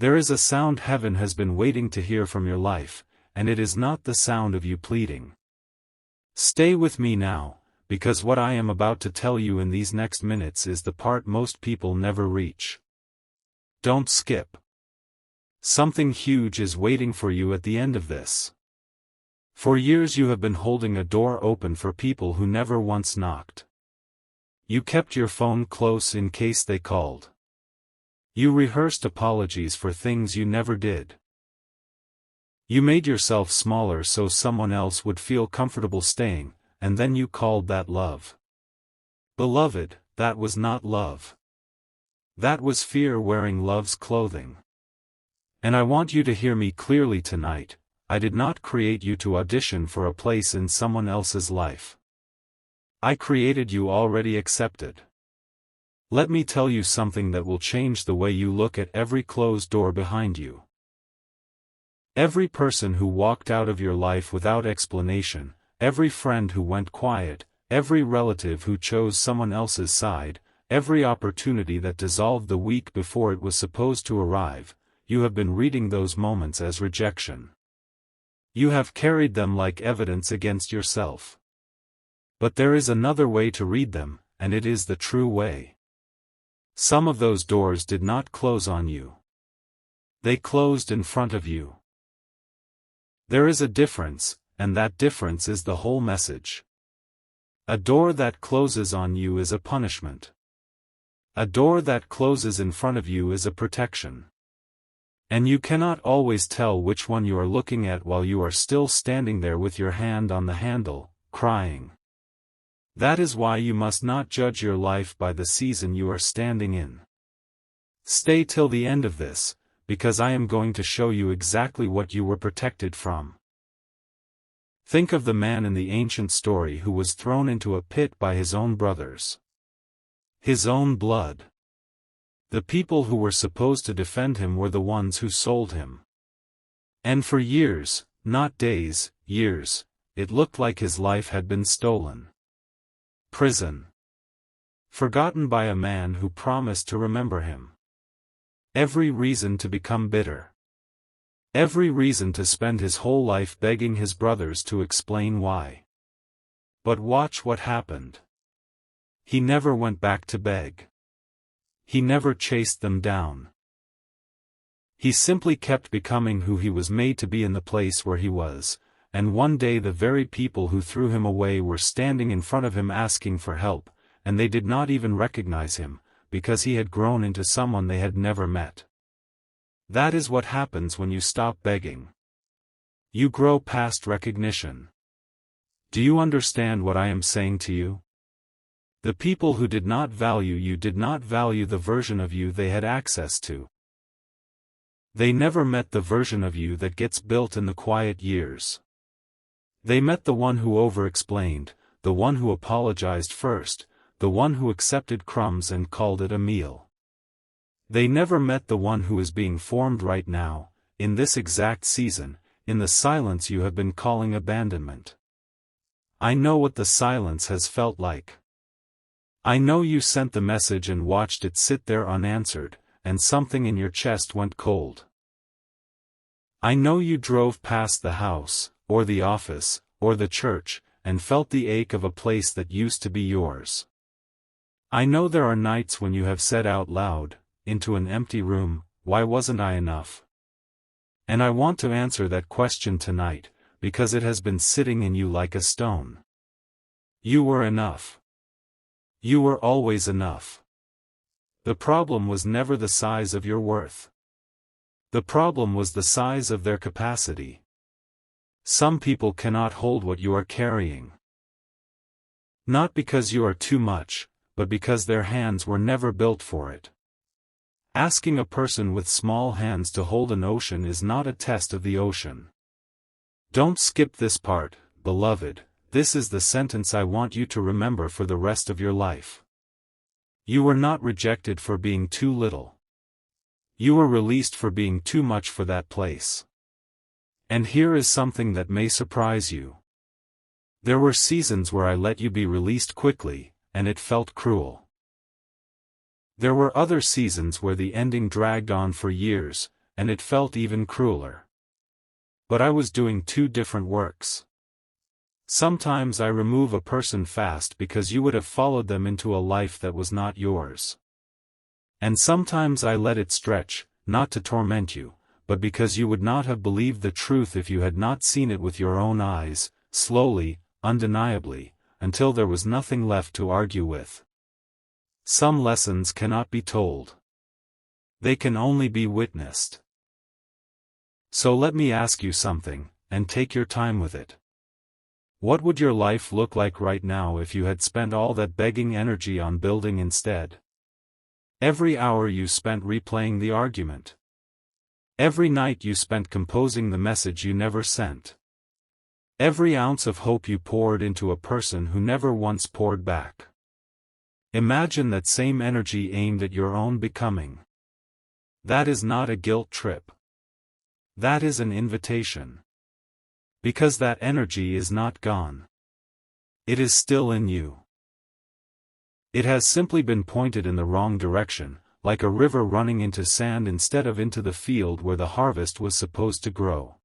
There is a sound heaven has been waiting to hear from your life, and it is not the sound of you pleading. Stay with me now, because what I am about to tell you in these next minutes is the part most people never reach. Don't skip. Something huge is waiting for you at the end of this. For years you have been holding a door open for people who never once knocked. You kept your phone close in case they called. You rehearsed apologies for things you never did. You made yourself smaller so someone else would feel comfortable staying, and then you called that love. Beloved, that was not love. That was fear wearing love's clothing. And I want you to hear me clearly tonight. I did not create you to audition for a place in someone else's life. I created you already accepted. Let me tell you something that will change the way you look at every closed door behind you. Every person who walked out of your life without explanation, every friend who went quiet, every relative who chose someone else's side, every opportunity that dissolved the week before it was supposed to arrive, you have been reading those moments as rejection. You have carried them like evidence against yourself. But there is another way to read them, and it is the true way. Some of those doors did not close on you. They closed in front of you. There is a difference, and that difference is the whole message. A door that closes on you is a punishment. A door that closes in front of you is a protection. And you cannot always tell which one you are looking at while you are still standing there with your hand on the handle, crying. That is why you must not judge your life by the season you are standing in. Stay till the end of this, because I am going to show you exactly what you were protected from. Think of the man in the ancient story who was thrown into a pit by his own brothers. His own blood. The people who were supposed to defend him were the ones who sold him. And for years, not days, years, it looked like his life had been stolen. Prison. Forgotten by a man who promised to remember him. Every reason to become bitter. Every reason to spend his whole life begging his brothers to explain why. But watch what happened. He never went back to beg. He never chased them down. He simply kept becoming who he was made to be in the place where he was, and one day the very people who threw him away were standing in front of him asking for help, and they did not even recognize him, because he had grown into someone they had never met. That is what happens when you stop begging. You grow past recognition. Do you understand what I am saying to you? The people who did not value you did not value the version of you they had access to. They never met the version of you that gets built in the quiet years. They met the one who over-explained, the one who apologized first, the one who accepted crumbs and called it a meal. They never met the one who is being formed right now, in this exact season, in the silence you have been calling abandonment. I know what the silence has felt like. I know you sent the message and watched it sit there unanswered, and something in your chest went cold. I know you drove past the house, or the office, or the church, and felt the ache of a place that used to be yours. I know there are nights when you have said out loud, into an empty room, why wasn't I enough? And I want to answer that question tonight, because it has been sitting in you like a stone. You were enough. You were always enough. The problem was never the size of your worth. The problem was the size of their capacity. Some people cannot hold what you are carrying. Not because you are too much, but because their hands were never built for it. Asking a person with small hands to hold an ocean is not a test of the ocean. Don't skip this part, beloved. This is the sentence I want you to remember for the rest of your life. You were not rejected for being too little. You were released for being too much for that place. And here is something that may surprise you. There were seasons where I let you be released quickly, and it felt cruel. There were other seasons where the ending dragged on for years, and it felt even crueler. But I was doing two different works. Sometimes I remove a person fast because you would have followed them into a life that was not yours. And sometimes I let it stretch, not to torment you, but because you would not have believed the truth if you had not seen it with your own eyes, slowly, undeniably, until there was nothing left to argue with. Some lessons cannot be told. They can only be witnessed. So let me ask you something, and take your time with it. What would your life look like right now if you had spent all that begging energy on building instead? Every hour you spent replaying the argument. Every night you spent composing the message you never sent. Every ounce of hope you poured into a person who never once poured back. Imagine that same energy aimed at your own becoming. That is not a guilt trip. That is an invitation. Because that energy is not gone. It is still in you. It has simply been pointed in the wrong direction, like a river running into sand instead of into the field where the harvest was supposed to grow.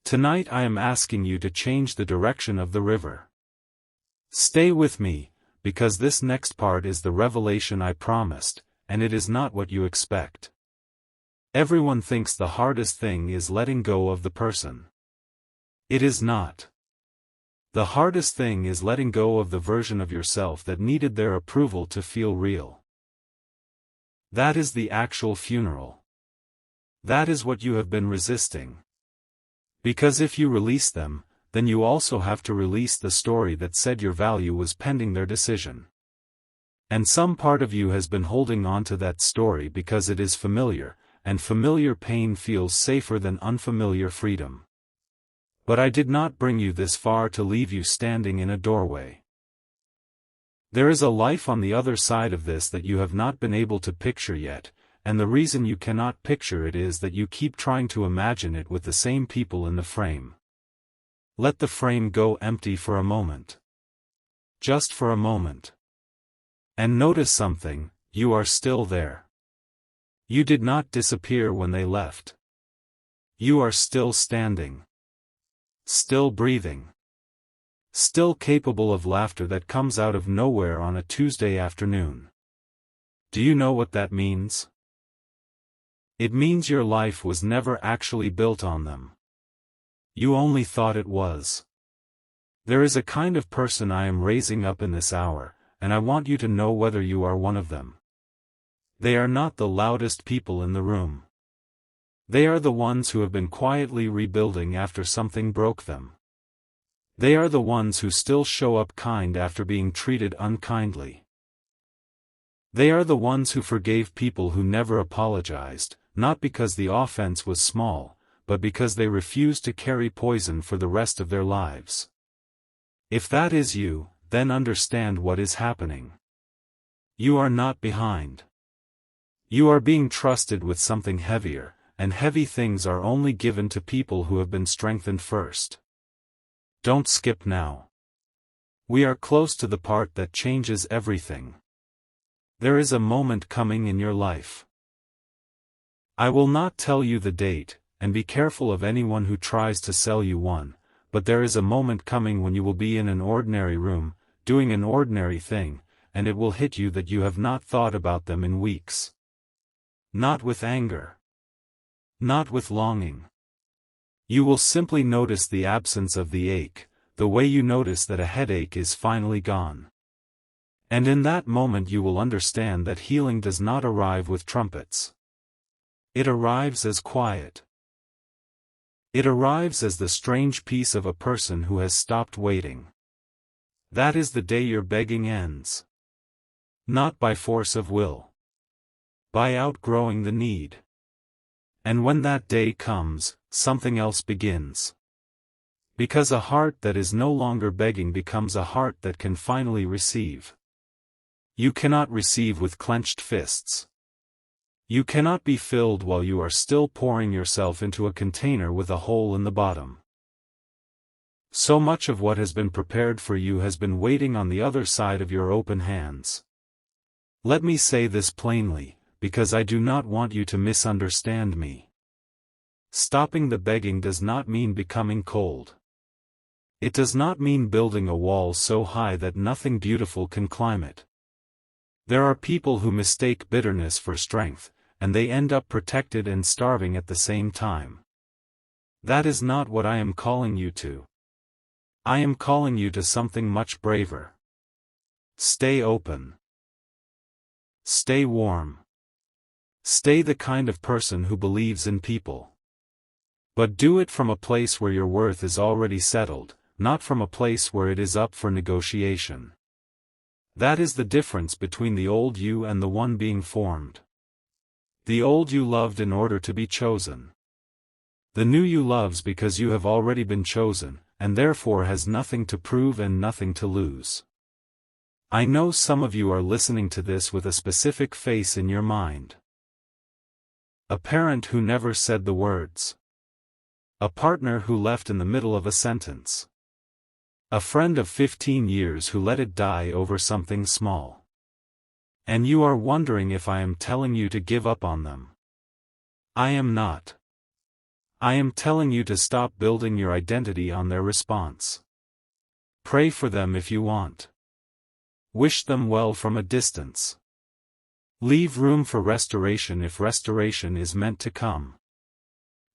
Tonight I am asking you to change the direction of the river. Stay with me, because this next part is the revelation I promised, and it is not what you expect. Everyone thinks the hardest thing is letting go of the person. It is not. The hardest thing is letting go of the version of yourself that needed their approval to feel real. That is the actual funeral. That is what you have been resisting. Because if you release them, then you also have to release the story that said your value was pending their decision. And some part of you has been holding on to that story because it is familiar, and familiar pain feels safer than unfamiliar freedom. But I did not bring you this far to leave you standing in a doorway. There is a life on the other side of this that you have not been able to picture yet, and the reason you cannot picture it is that you keep trying to imagine it with the same people in the frame. Let the frame go empty for a moment. Just for a moment. And notice something, you are still there. You did not disappear when they left. You are still standing. Still breathing. Still capable of laughter that comes out of nowhere on a Tuesday afternoon. Do you know what that means? It means your life was never actually built on them. You only thought it was. There is a kind of person I am raising up in this hour, and I want you to know whether you are one of them. They are not the loudest people in the room. They are the ones who have been quietly rebuilding after something broke them. They are the ones who still show up kind after being treated unkindly. They are the ones who forgave people who never apologized, not because the offense was small, but because they refused to carry poison for the rest of their lives. If that is you, then understand what is happening. You are not behind. You are being trusted with something heavier, and heavy things are only given to people who have been strengthened first. Don't skip now. We are close to the part that changes everything. There is a moment coming in your life. I will not tell you the date, and be careful of anyone who tries to sell you one, but there is a moment coming when you will be in an ordinary room, doing an ordinary thing, and it will hit you that you have not thought about them in weeks. Not with anger. Not with longing. You will simply notice the absence of the ache, the way you notice that a headache is finally gone. And in that moment you will understand that healing does not arrive with trumpets. It arrives as quiet. It arrives as the strange peace of a person who has stopped waiting. That is the day your begging ends. Not by force of will. By outgrowing the need. And when that day comes, something else begins. Because a heart that is no longer begging becomes a heart that can finally receive. You cannot receive with clenched fists. You cannot be filled while you are still pouring yourself into a container with a hole in the bottom. So much of what has been prepared for you has been waiting on the other side of your open hands. Let me say this plainly, because I do not want you to misunderstand me. Stopping the begging does not mean becoming cold. It does not mean building a wall so high that nothing beautiful can climb it. There are people who mistake bitterness for strength, and they end up protected and starving at the same time. That is not what I am calling you to. I am calling you to something much braver. Stay open. Stay warm. Stay the kind of person who believes in people. But do it from a place where your worth is already settled, not from a place where it is up for negotiation. That is the difference between the old you and the one being formed. The old you loved in order to be chosen. The new you loves because you have already been chosen, and therefore has nothing to prove and nothing to lose. I know some of you are listening to this with a specific face in your mind. A parent who never said the words. A partner who left in the middle of a sentence. A friend of 15 years who let it die over something small. And you are wondering if I am telling you to give up on them. I am not. I am telling you to stop building your identity on their response. Pray for them if you want. Wish them well from a distance. Leave room for restoration if restoration is meant to come.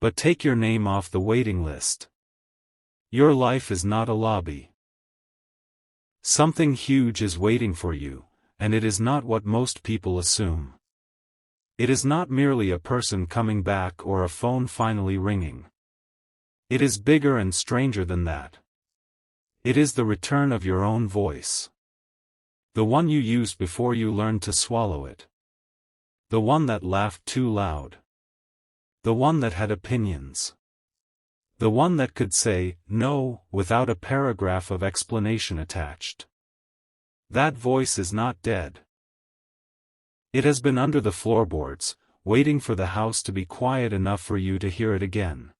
But take your name off the waiting list. Your life is not a lobby. Something huge is waiting for you, and it is not what most people assume. It is not merely a person coming back or a phone finally ringing. It is bigger and stranger than that. It is the return of your own voice. The one you used before you learned to swallow it. The one that laughed too loud. The one that had opinions. The one that could say, no, without a paragraph of explanation attached. That voice is not dead. It has been under the floorboards, waiting for the house to be quiet enough for you to hear it again.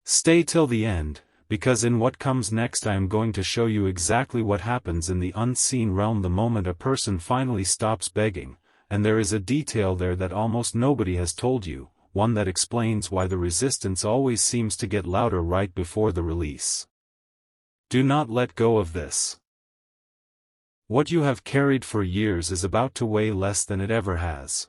Stay till the end, because in what comes next I am going to show you exactly what happens in the unseen realm the moment a person finally stops begging, and there is a detail there that almost nobody has told you, one that explains why the resistance always seems to get louder right before the release. Do not let go of this. What you have carried for years is about to weigh less than it ever has.